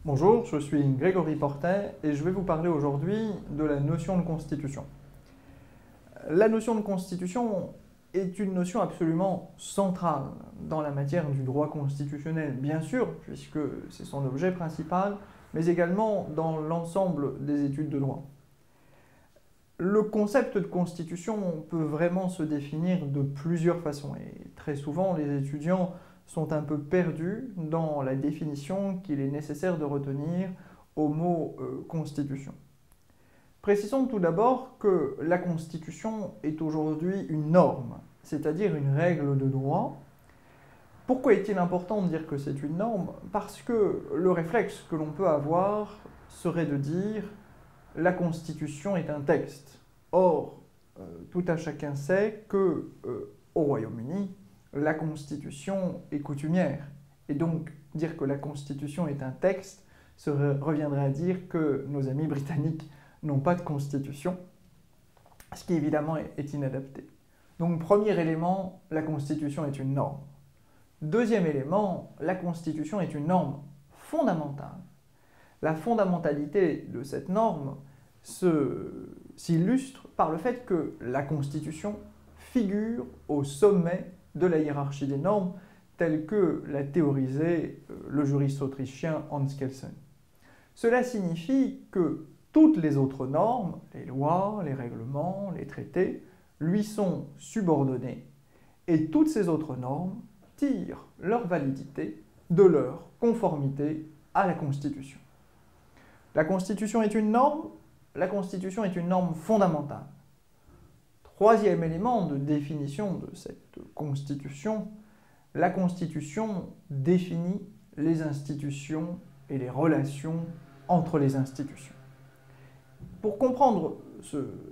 Bonjour, je suis Grégory Portet et je vais vous parler aujourd'hui de la notion de constitution. La notion de constitution est une notion absolument centrale dans la matière du droit constitutionnel, bien sûr, puisque c'est son objet principal, mais également dans l'ensemble des études de droit. Le concept de constitution peut vraiment se définir de plusieurs façons et très souvent les étudiants sont un peu perdus dans la définition qu'il est nécessaire de retenir au mot constitution. Précisons tout d'abord que la constitution est aujourd'hui une norme, c'est-à-dire une règle de droit. Pourquoi est-il important de dire que c'est une norme? Parce que le réflexe que l'on peut avoir serait de dire la Constitution est un texte. Or, tout un chacun sait que au Royaume-Uni, la Constitution est coutumière. Et donc, dire que la Constitution est un texte reviendrait à dire que nos amis britanniques n'ont pas de Constitution, ce qui évidemment est inadapté. Donc, premier élément, la Constitution est une norme. Deuxième élément, la Constitution est une norme fondamentale. La fondamentalité de cette norme s'illustre par le fait que la Constitution figure au sommet de la hiérarchie des normes telle que l'a théorisé le juriste autrichien Hans Kelsen. Cela signifie que toutes les autres normes, les lois, les règlements, les traités, lui sont subordonnées et toutes ces autres normes tirent leur validité de leur conformité à la Constitution. La Constitution est une norme. La Constitution est une norme fondamentale. Troisième élément de définition de cette Constitution, la Constitution définit les institutions et les relations entre les institutions. Pour comprendre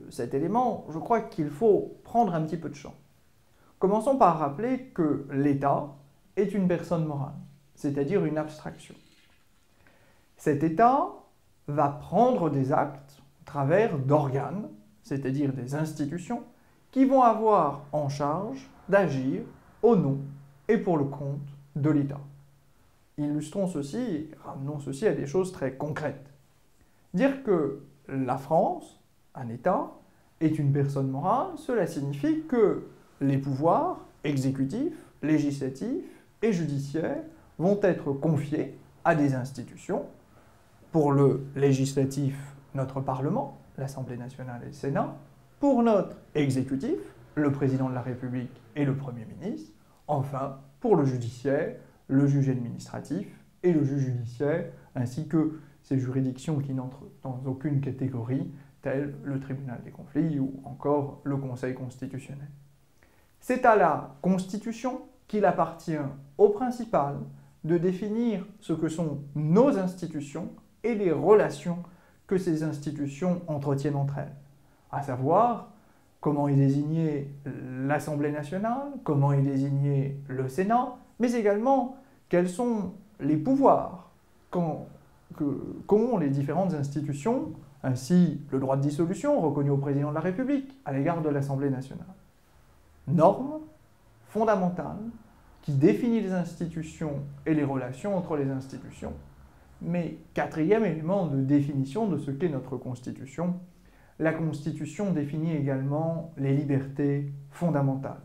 cet élément, je crois qu'il faut prendre un petit peu de champ. Commençons par rappeler que l'État est une personne morale, c'est-à-dire une abstraction. Cet État va prendre des actes au travers d'organes, c'est-à-dire des institutions, qui vont avoir en charge d'agir au nom et pour le compte de l'État. Illustrons ceci, ramenons ceci à des choses très concrètes. Dire que la France, un État, est une personne morale, cela signifie que les pouvoirs exécutifs, législatifs et judiciaires vont être confiés à des institutions. Pour le législatif, notre Parlement, l'Assemblée nationale et le Sénat. Pour notre exécutif, le président de la République et le Premier ministre. Enfin, pour le judiciaire, le juge administratif et le juge judiciaire, ainsi que ces juridictions qui n'entrent dans aucune catégorie, telles le tribunal des conflits ou encore le Conseil constitutionnel. C'est à la Constitution qu'il appartient au principal de définir ce que sont nos institutions et les relations que ces institutions entretiennent entre elles. À savoir, comment est désignée l'Assemblée nationale, comment est désigné le Sénat, mais également quels sont les pouvoirs qu'ont les différentes institutions, ainsi le droit de dissolution reconnu au président de la République à l'égard de l'Assemblée nationale. Norme fondamentale qui définit les institutions et les relations entre les institutions. Mais quatrième élément de définition de ce qu'est notre Constitution, la Constitution définit également les libertés fondamentales.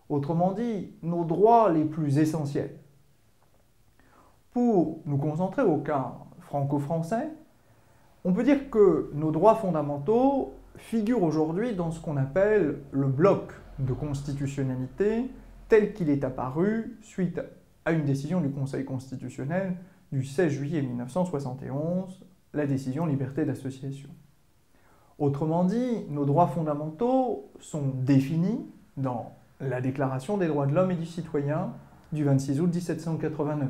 Autrement dit, nos droits les plus essentiels. Pour nous concentrer au cas franco-français, on peut dire que nos droits fondamentaux figurent aujourd'hui dans ce qu'on appelle le bloc de constitutionnalité tel qu'il est apparu suite à une décision du Conseil constitutionnel du 16 juillet 1971, la décision liberté d'association. Autrement dit, nos droits fondamentaux sont définis dans la Déclaration des droits de l'homme et du citoyen du 26 août 1789.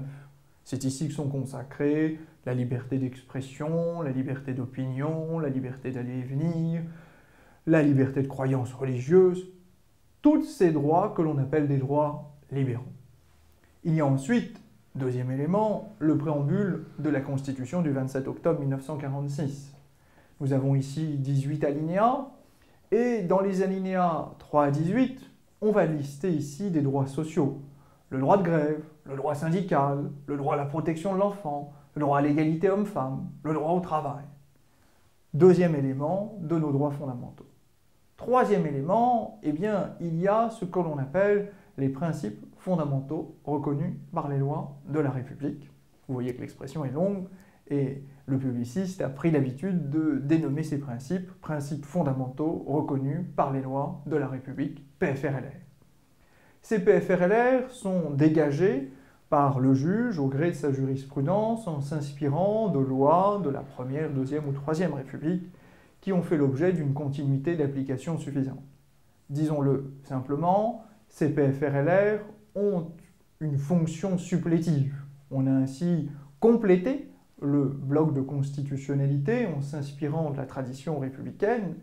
C'est ici que sont consacrés la liberté d'expression, la liberté d'opinion, la liberté d'aller et venir, la liberté de croyance religieuse, tous ces droits que l'on appelle des droits libéraux. Il y a ensuite, deuxième élément, le préambule de la Constitution du 27 octobre 1946. Nous avons ici 18 alinéas, et dans les alinéas 3 à 18, on va lister ici des droits sociaux. Le droit de grève, le droit syndical, le droit à la protection de l'enfant, le droit à l'égalité homme-femme, le droit au travail. Deuxième élément de nos droits fondamentaux. Troisième élément, eh bien, il y a ce que l'on appelle les principes fondamentaux reconnus par les lois de la République. Vous voyez que l'expression est longue et le publiciste a pris l'habitude de dénommer ces principes fondamentaux reconnus par les lois de la République, PFRLR. Ces PFRLR sont dégagés par le juge au gré de sa jurisprudence en s'inspirant de lois de la Première, Deuxième ou Troisième République qui ont fait l'objet d'une continuité d'application suffisante. Disons-le simplement, ces PFRLR ont une fonction supplétive. On a ainsi complété le bloc de constitutionnalité en s'inspirant de la tradition républicaine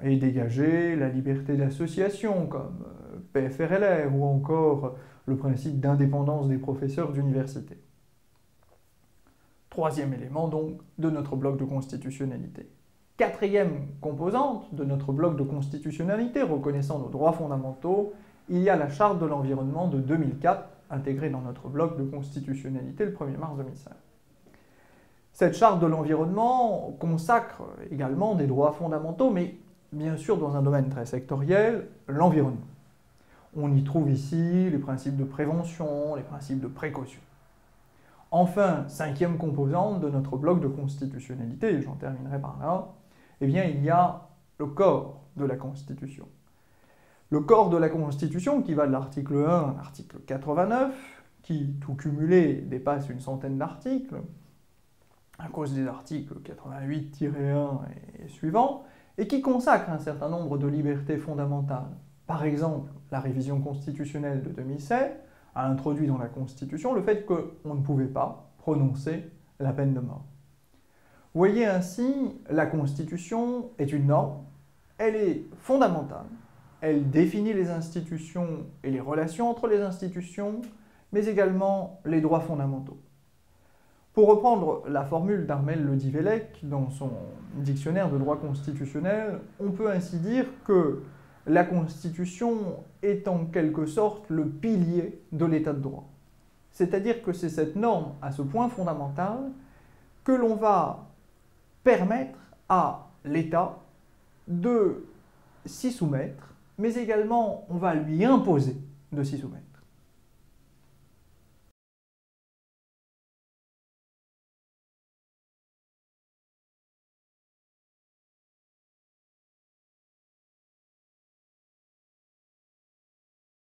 et dégagé la liberté d'association comme PFRLR ou encore le principe d'indépendance des professeurs d'université. Troisième élément donc de notre bloc de constitutionnalité. Quatrième composante de notre bloc de constitutionnalité reconnaissant nos droits fondamentaux, il y a la Charte de l'environnement de 2004, intégrée dans notre bloc de constitutionnalité le 1er mars 2005. Cette Charte de l'environnement consacre également des droits fondamentaux, mais bien sûr dans un domaine très sectoriel, l'environnement. On y trouve ici les principes de prévention, les principes de précaution. Enfin, cinquième composante de notre bloc de constitutionnalité, et j'en terminerai par là, eh bien, il y a le corps de la Constitution. Le corps de la Constitution qui va de l'article 1 à l'article 89, qui, tout cumulé, dépasse une centaine d'articles, à cause des articles 88-1 et suivants, et qui consacre un certain nombre de libertés fondamentales. Par exemple, la révision constitutionnelle de 2007 a introduit dans la Constitution le fait qu'on ne pouvait pas prononcer la peine de mort. Vous voyez ainsi, la Constitution est une norme, elle est fondamentale, elle définit les institutions et les relations entre les institutions, mais également les droits fondamentaux. Pour reprendre la formule d'Armel Le Divellec dans son dictionnaire de droit constitutionnel, on peut ainsi dire que la Constitution est en quelque sorte le pilier de l'état de droit. C'est-à-dire que c'est cette norme à ce point fondamental que l'on va permettre à l'État de s'y soumettre, mais également on va lui imposer de s'y soumettre.